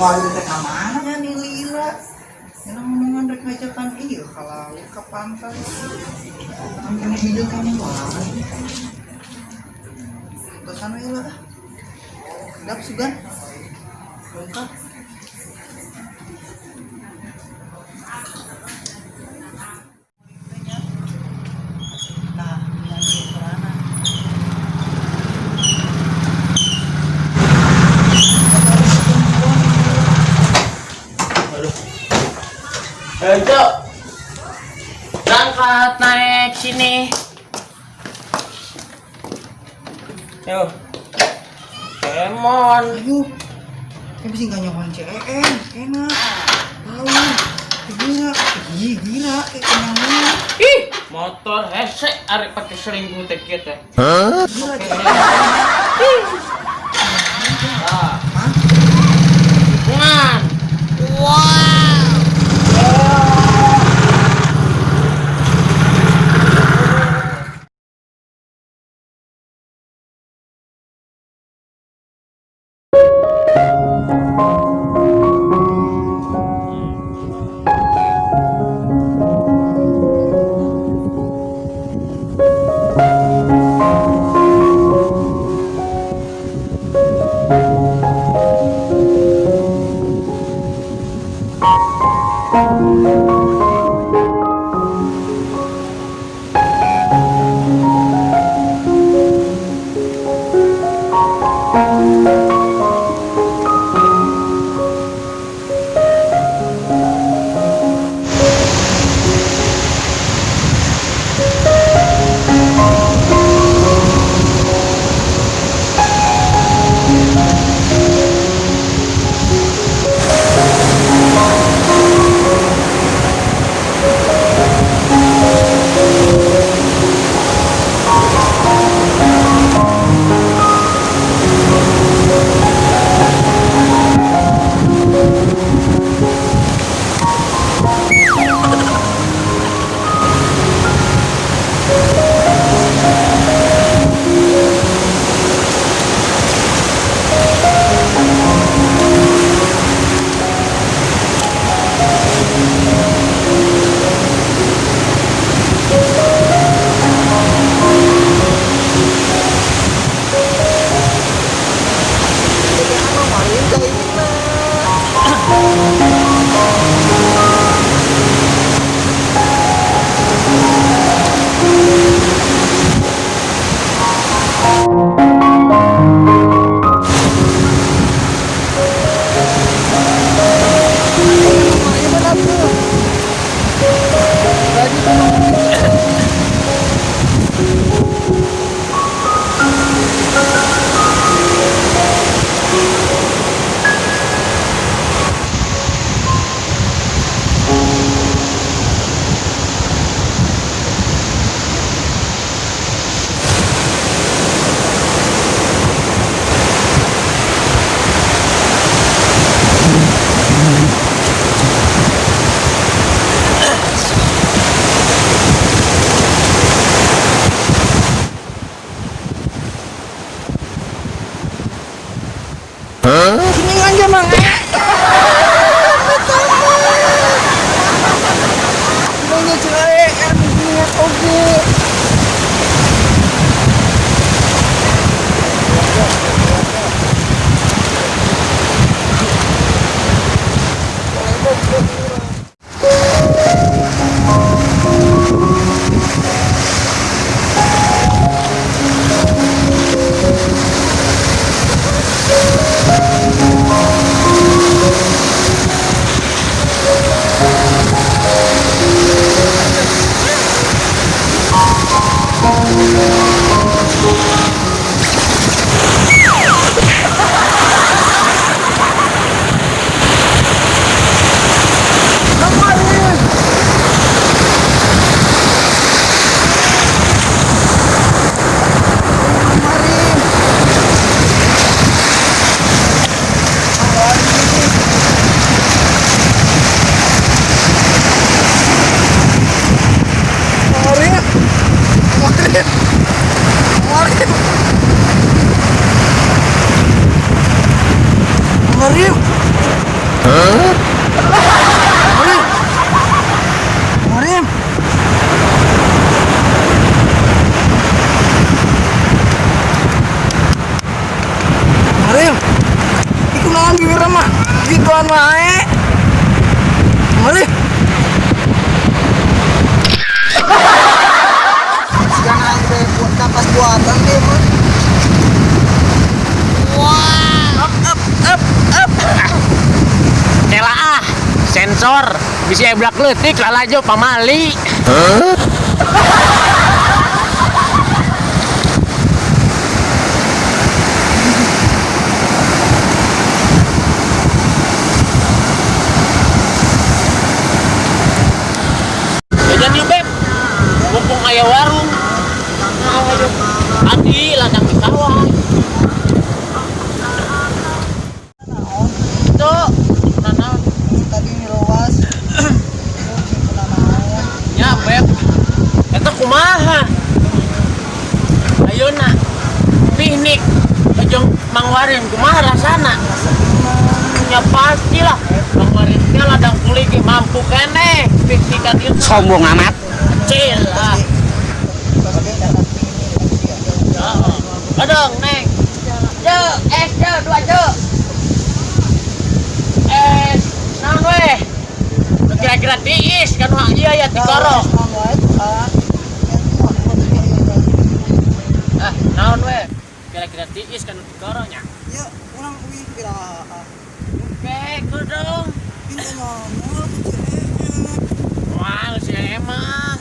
Kali teh ka mana nya nih lila. Yang ngomongan rek ngajakan ieu kalau ke pantai. Ambil hidup kamu wae. Ke sana ieu lah. Sedap sugan. Lengkap. Nah, yang di sana. Cok, berangkat naik sini. Yuk, Kemon. Ayo. Bisa nggak nyaman CEN, enak. Tahu. Gila, gila, kenangnya. Ih, motor hesek arek pakai selingkuh teh kieu teh. Gila, Ah, Hah? ngan. Sini aja mang. Ini cerai kan niat oke. Mario. urang mah gituan wae. Malih. Sekarang aja buat kapas buatan dia mah. Up. Celah sensor bisa eblak leutik lalajo pamali. Jajan yuk beb, mumpung aya warung. Ayo, adi ladang di sawah. Tuh, nana. Tadi ini luas. Ya beb, eta kumaha? Ayeuna piknik jeung Mang Warin kumaha rasana? Ya pastilah, Mang Warin teh ladang kulit ge mampu keneh piknik ka dieu. Sombong amat. Cil ah. Heeh. Adeng neng. Je, 2 je. Naon weh? Kira-kira tiis kan hak ieu ya tikoro. Naon weh? Kira-kira tiis kan tikoro nya. Ya, urang uing piraha. Oke, kudung. Pintu nyawa Wah, si emang.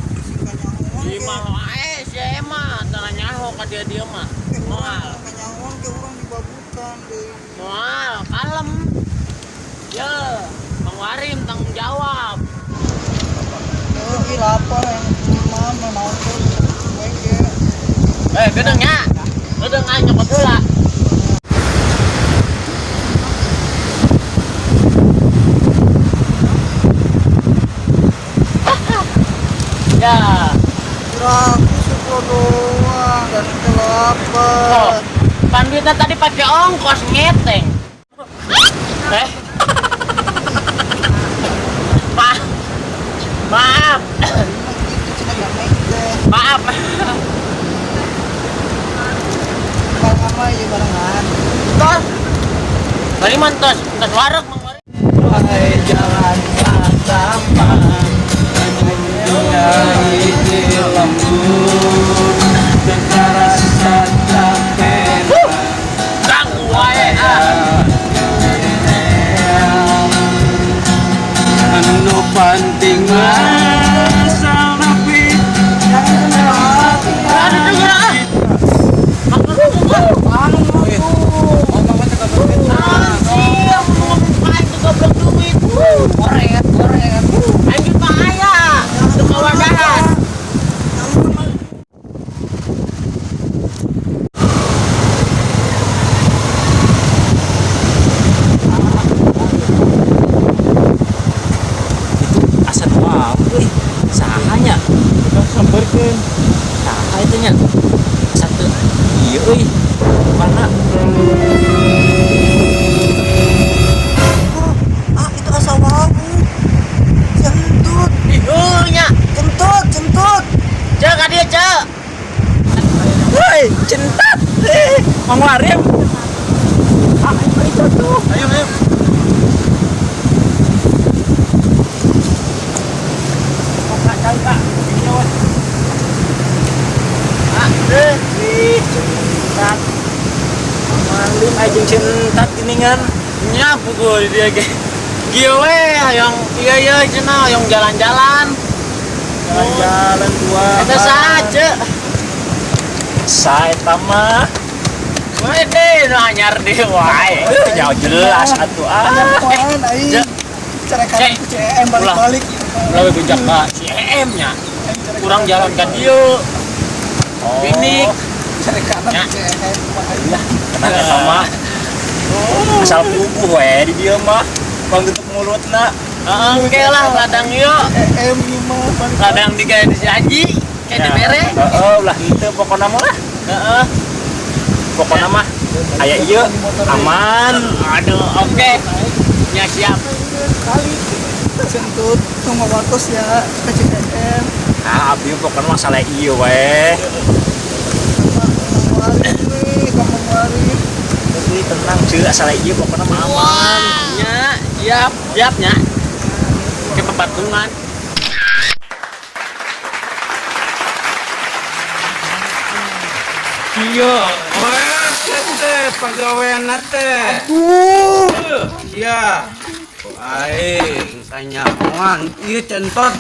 Di mah mah wae si emang tara nyaho ka dia mah. Moal. nyawang ke urang dibabukan deui. Moal, kalem. Ya, Mang Warim tanggung jawab. Yo, lapar yang mama mau tuh. Gedeng nya. Gedeng aja nyokot heula. Ya. Aku suka doang dan lapar. Oh, Pandita tadi pakai ongkos ngeteng. Maaf. Maaf. Barang aja barengan. Tos. Bari mantos, entas wareg Mang Warim. Wahai jalan tampan, dunia ini lembut, secara saja Ganggu wae ah. anu penting asal nabi Ada denger ah. Maksud anu siap ngapain tuh goblok duit. Koret. Anjing bahaya. Teu kawadahan. Aset wow, euy. Sahanya? samperkeun. Saha itu nya? Satu. Ieu euy. Mana? Itu asa wabu. Jentut, Heuh nya. jentut. Cek ka dieu cek. Woi, centat. Mang Warim. Itu tuh. Ayo. Kak. Ini wah. Cintat. Malim ajeng cintat geningan. Nya pukul dia ge. Gieu we hayang ieu cenah hayang jalan-jalan. Jalan-jalan dua. Eta saja. Saeta mah. Wede nu anyar deui wae. Jauh jelas atuh ah. Apaan aing? Cara kan CM balik-balik. Lawe bejak ka si EM nya. Kurang jalan ka dieu. Piknik. Cara kanan Ya. CM. Kenapa eta mah? Asal pupuh we di dieu mah. Bang tutup mulutna. Engke lah ladang ieu. CM mah Ladang digawe di si Haji. Kayak di mere. Heeh, ulah henteu pokona mah lah. Heeh. Pokona mah aya ieu aman. Aduh, oke. Ya siap. kali jentut sama wakos ya ke CM. Ah, abdi pokona masalah ieu we. Kamu warin. Tapi tenang Ceu asal ieu pokona mah aman. Nya, siap nya. Ke pepatungan. Iya, teh pagawean teh. Iya. Baik, tanya, ieu centot.